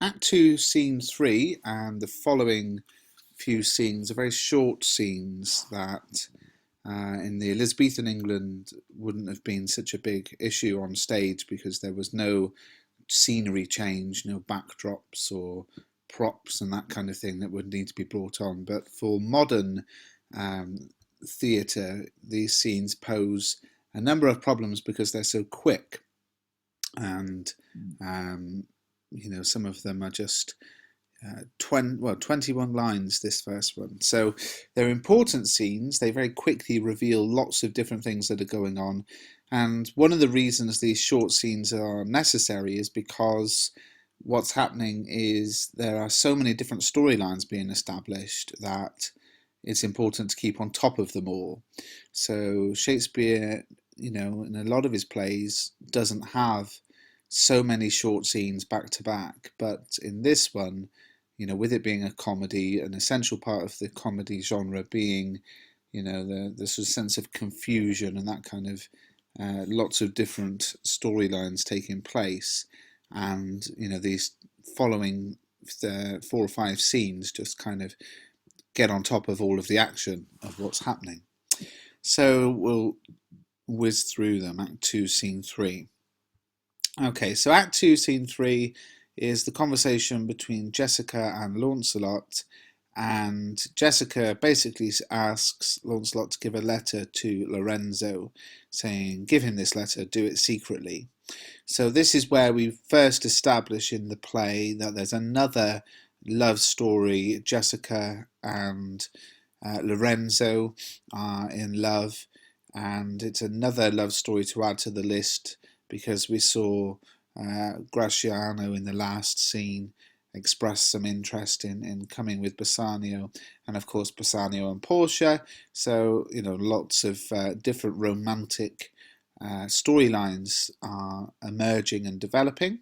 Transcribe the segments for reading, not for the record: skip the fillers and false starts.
Act 2, Scene 3, and the following few scenes are very short scenes that in the Elizabethan England wouldn't have been such a big issue on stage because there was no scenery change, no backdrops or props and that kind of thing that would need to be brought on. But for modern theatre, these scenes pose a number of problems because they're so quick, and some of them are just 21 lines, this first one. So they're important scenes. They very quickly reveal lots of different things that are going on. And one of the reasons these short scenes are necessary is because what's happening is there are so many different storylines being established that it's important to keep on top of them all. So Shakespeare, in a lot of his plays, doesn't have so many short scenes back to back, but in this one, with it being a comedy, an essential part of the comedy genre being, the sort of sense of confusion and that kind of lots of different storylines taking place, and these following 4 or 5 scenes just kind of get on top of all of the action of what's happening. So we'll whiz through them. Act 2, Scene 3. Okay, so Act 2, Scene 3 is the conversation between Jessica and Launcelot, and Jessica basically asks Launcelot to give a letter to Lorenzo, saying, give him this letter, do it secretly. So this is where we first establish in the play that there's another love story. Jessica and Lorenzo are in love, and it's another love story to add to the list, because we saw Gratiano in the last scene express some interest in coming with Bassanio, and of course Bassanio and Portia. So lots of different romantic storylines are emerging and developing.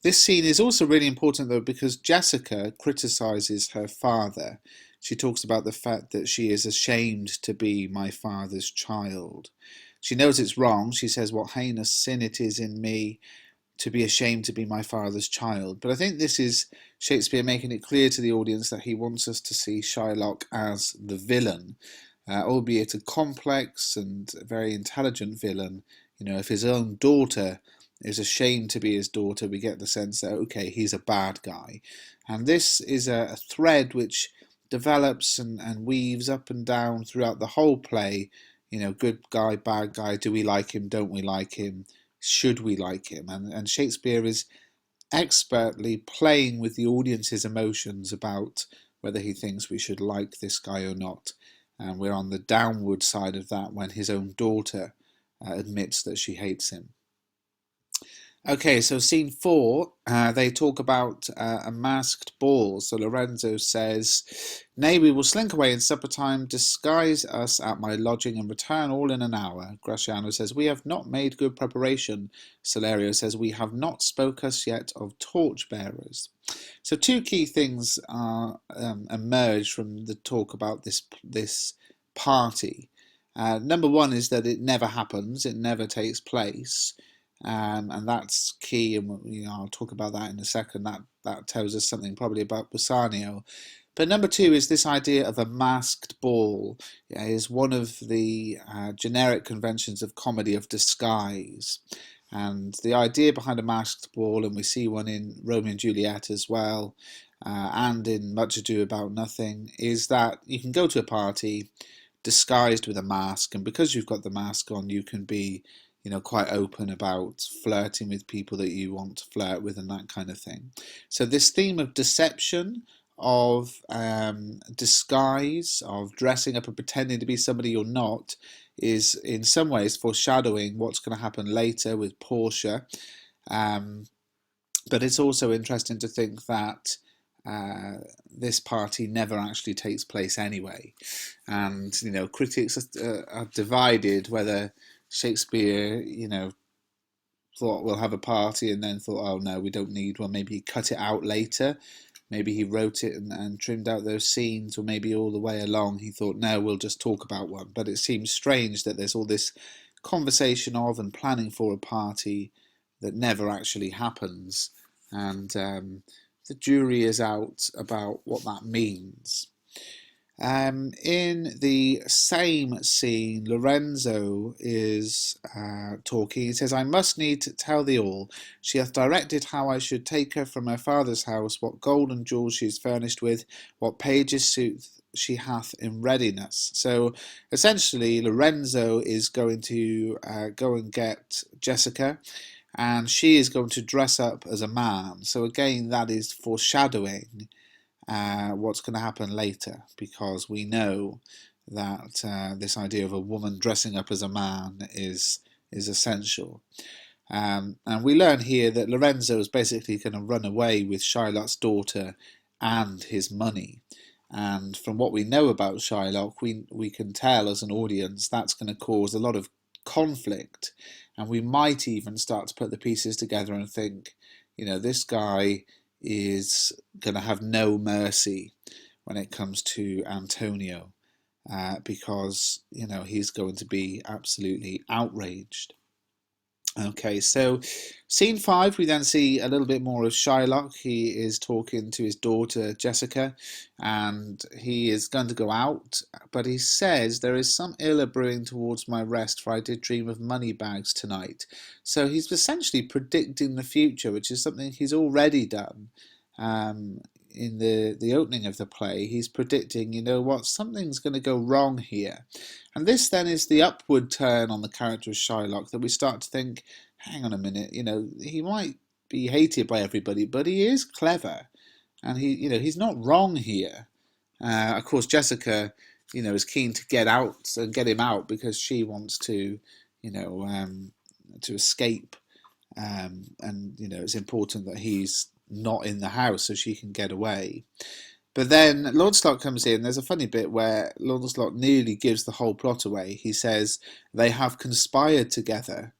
This scene is also really important though because Jessica criticizes her father. She talks about the fact that she is ashamed to be my father's child. She knows it's wrong. She says, what heinous sin it is in me to be ashamed to be my father's child. But I think this is Shakespeare making it clear to the audience that he wants us to see Shylock as the villain, albeit a complex and very intelligent villain. If his own daughter is ashamed to be his daughter, we get the sense that, okay, he's a bad guy. And this is a thread which develops and weaves up and down throughout the whole play. Good guy, bad guy, do we like him, don't we like him, should we like him? And Shakespeare is expertly playing with the audience's emotions about whether he thinks we should like this guy or not. And we're on the downward side of that when his own daughter admits that she hates him. Okay, so Scene 4, they talk about a masked ball. So Lorenzo says, nay, we will slink away in supper time, disguise us at my lodging and return all in an hour. Gratiano says, we have not made good preparation. Salerio says, we have not spoke us yet of torchbearers. So 2 key things are emerge from the talk about this party. Number 1 is that it never happens, it never takes place. And that's key, and I'll talk about that in a second. That tells us something probably about Bassanio. But number 2 is this idea of a masked ball. Is one of the generic conventions of comedy of disguise. And the idea behind a masked ball, and we see one in Romeo and Juliet as well, and in Much Ado About Nothing, is that you can go to a party disguised with a mask, and because you've got the mask on, you can be quite open about flirting with people that you want to flirt with and that kind of thing. So this theme of deception, of disguise, of dressing up and pretending to be somebody you're not, is in some ways foreshadowing what's going to happen later with Portia. But it's also interesting to think that this party never actually takes place anyway. And, critics are divided whether Shakespeare, thought we'll have a party and then thought, oh no, we don't need one. Maybe he cut it out later. Maybe he wrote it and trimmed out those scenes, or maybe all the way along he thought, no, we'll just talk about one. But it seems strange that there's all this conversation of and planning for a party that never actually happens. And the jury is out about what that means. In the same scene, Lorenzo is talking. He says, I must need to tell thee all. She hath directed how I should take her from her father's house, what gold and jewels she is furnished with, what pages suit she hath in readiness. So essentially, Lorenzo is going to go and get Jessica, and she is going to dress up as a man. So again, that is foreshadowing what's going to happen later, because we know that this idea of a woman dressing up as a man is essential. And we learn here that Lorenzo is basically going to run away with Shylock's daughter and his money. And from what we know about Shylock, we can tell as an audience that's going to cause a lot of conflict. And we might even start to put the pieces together and think, this guy is going to have no mercy when it comes to Antonio, because he's going to be absolutely outraged. Okay, so scene 5, we then see a little bit more of Shylock. He is talking to his daughter Jessica, and he is going to go out, but he says, there is some ill brewing towards my rest, for I did dream of money bags tonight. So he's essentially predicting the future, which is something he's already done. In the opening of the play, he's predicting, something's going to go wrong here. And this then is the upward turn on the character of Shylock, that we start to think, hang on a minute, he might be hated by everybody, but he is clever, and he's not wrong here. Of course, Jessica, is keen to get out and get him out, because she wants to, to escape, and it's important that he's not in the house so she can get away. But then Launcelot comes in. There's a funny bit where Launcelot nearly gives the whole plot away. He says they have conspired together,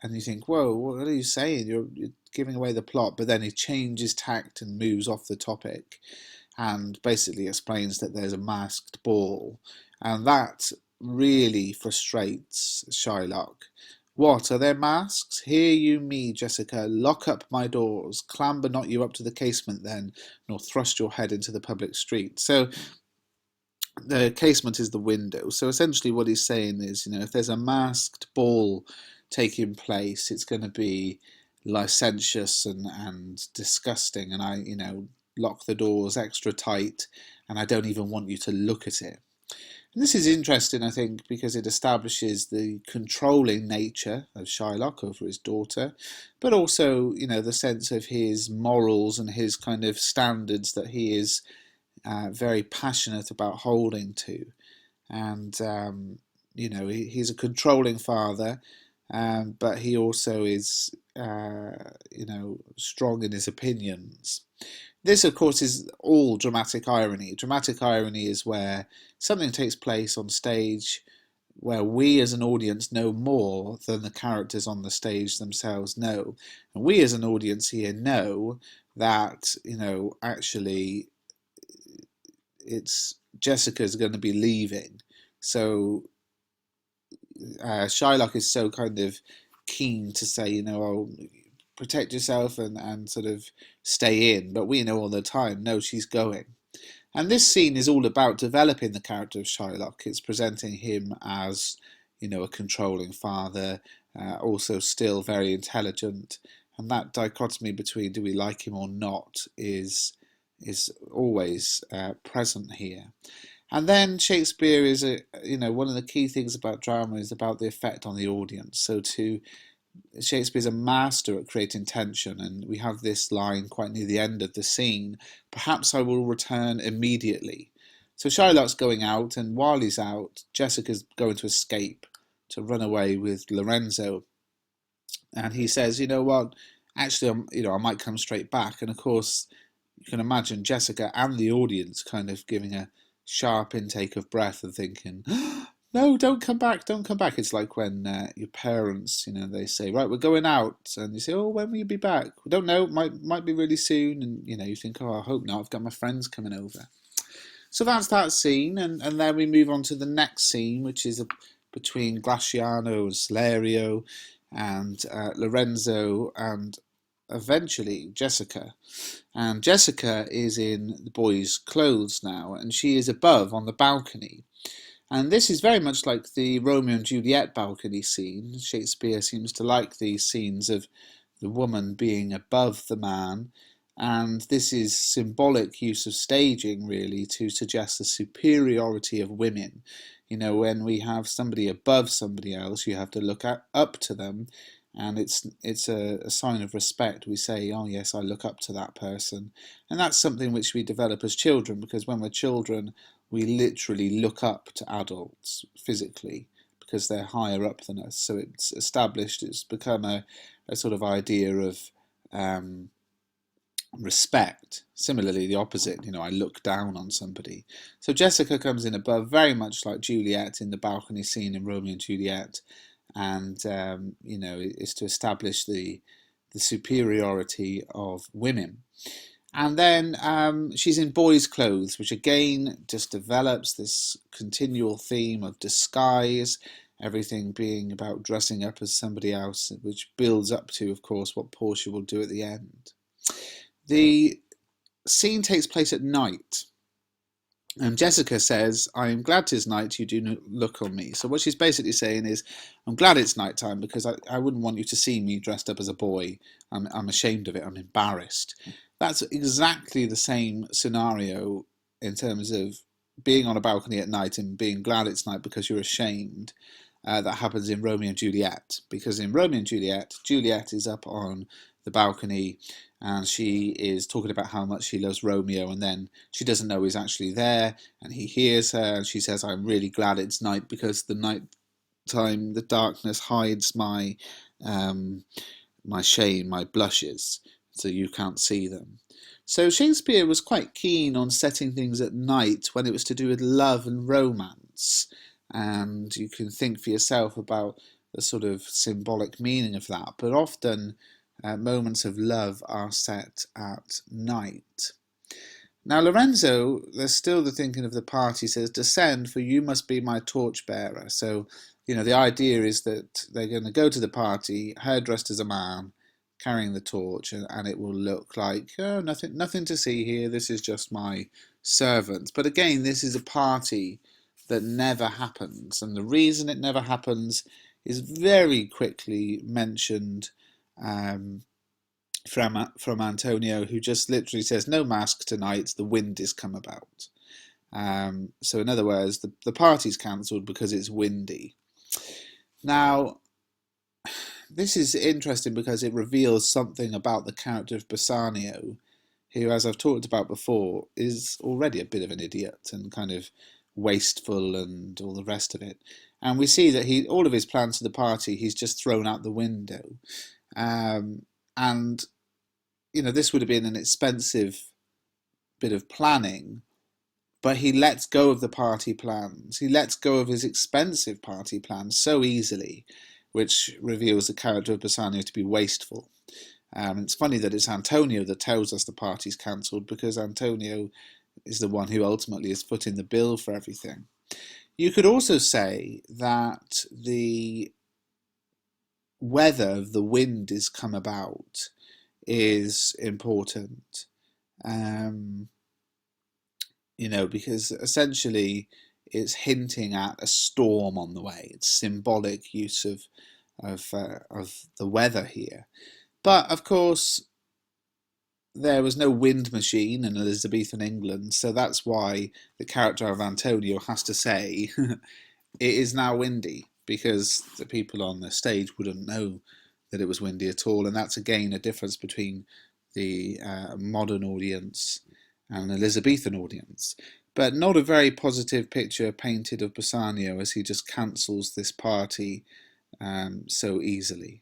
and you think, whoa, what are you saying? You're giving away the plot. But then he changes tact and moves off the topic, and basically explains that there's a masked ball, and that really frustrates Shylock. What, are there masks? Hear you me, Jessica, lock up my doors, clamber not you up to the casement then, nor thrust your head into the public street. So the casement is the window. So essentially what he's saying is, if there's a masked ball taking place, it's going to be licentious and disgusting, and I, lock the doors extra tight, and I don't even want you to look at it. And this is interesting, I think, because it establishes the controlling nature of Shylock over his daughter, but also, the sense of his morals and his kind of standards that he is very passionate about holding to. And, he's a controlling father, but he also is, strong in his opinions. This, of course, is all dramatic irony. Dramatic irony is where something takes place on stage where we as an audience know more than the characters on the stage themselves know. And we as an audience here know that, actually it's Jessica's going to be leaving. So Shylock is so kind of keen to say, protect yourself and sort of stay in, but we know all the time, no, she's going. And this scene is all about developing the character of Shylock. It's presenting him as, a controlling father, also still very intelligent, and that dichotomy between do we like him or not is always present here. And then Shakespeare is one of the key things about drama is about the effect on the audience. So Shakespeare's a master at creating tension, and we have this line quite near the end of the scene, perhaps I will return immediately. So Shylock's going out, and while he's out, Jessica's going to escape, to run away with Lorenzo. And he says, what, actually, I might come straight back. And of course, you can imagine Jessica and the audience kind of giving a sharp intake of breath and thinking, no, don't come back, don't come back. It's like when your parents, they say, right, we're going out. And you say, oh, when will you be back? We don't know, might be really soon. And, you think, oh, I hope not. I've got my friends coming over. So that's that scene. And then we move on to the next scene, which is between Glaciano and Salerio and Lorenzo and eventually Jessica. And Jessica is in the boy's clothes now, and she is above on the balcony. And this is very much like the Romeo and Juliet balcony scene. Shakespeare seems to like these scenes of the woman being above the man, and this is symbolic use of staging, really, to suggest the superiority of women. You know, when we have somebody above somebody else, you have to look up to them, and it's a sign of respect. We say, "Oh yes, I look up to that person," and that's something which we develop as children, because when we're children, we literally look up to adults physically because they're higher up than us. So it's established. It's become a sort of idea of respect. Similarly, the opposite, you know, I look down on somebody. So Jessica comes in above, very much like Juliet in the balcony scene in Romeo and Juliet, and you know, is to establish the superiority of women. And then she's in boys' clothes, which again just develops this continual theme of disguise, everything being about dressing up as somebody else, which builds up to, of course, what Portia will do at the end. The scene takes place at night. And Jessica says, "I am glad 'tis night, you do not look on me." So what she's basically saying is, I'm glad it's night time because I wouldn't want you to see me dressed up as a boy. I'm ashamed of it. I'm embarrassed. That's exactly the same scenario in terms of being on a balcony at night and being glad it's night because you're ashamed. That happens in Romeo and Juliet, because in Romeo and Juliet, Juliet is up on the balcony and she is talking about how much she loves Romeo, and then she doesn't know he's actually there, and he hears her, and she says, "I'm really glad it's night because the night time, the darkness hides my my shame, my blushes, so you can't see them." So Shakespeare was quite keen on setting things at night when it was to do with love and romance, and you can think for yourself about the sort of symbolic meaning of that, but often moments of love are set at night. Now Lorenzo, there's still the thinking of the party, says, "Descend, for you must be my torchbearer." So, you know, the idea is that they're going to go to the party, her dressed as a man, carrying the torch, and it will look like, oh, nothing to see here, this is just my servant. But again, this is a party that never happens, and the reason it never happens is very quickly mentioned from Antonio, who just literally says, "No mask tonight, the wind is come about." So in other words, the party's cancelled because it's windy. Now, this is interesting because it reveals something about the character of Bassanio, who, as I've talked about before, is already a bit of an idiot and kind of wasteful and all the rest of it. And we see that all of his plans for the party, he's just thrown out the window. And, you know, this would have been an expensive bit of planning, but he lets go of the party plans. He lets go of his expensive party plans so easily, which reveals the character of Bassanio to be wasteful. It's funny that it's Antonio that tells us the party's cancelled, because Antonio is the one who ultimately is footing the bill for everything. You could also say that the whether the wind is come about is important. You know, because essentially it's hinting at a storm on the way. It's symbolic use of the weather here. But of course, there was no wind machine in Elizabethan England, so that's why the character of Antonio has to say, "It is now windy," because the people on the stage wouldn't know that it was windy at all, and that's again a difference between the modern audience and Elizabethan audience. But not a very positive picture painted of Bassanio as he just cancels this party so easily.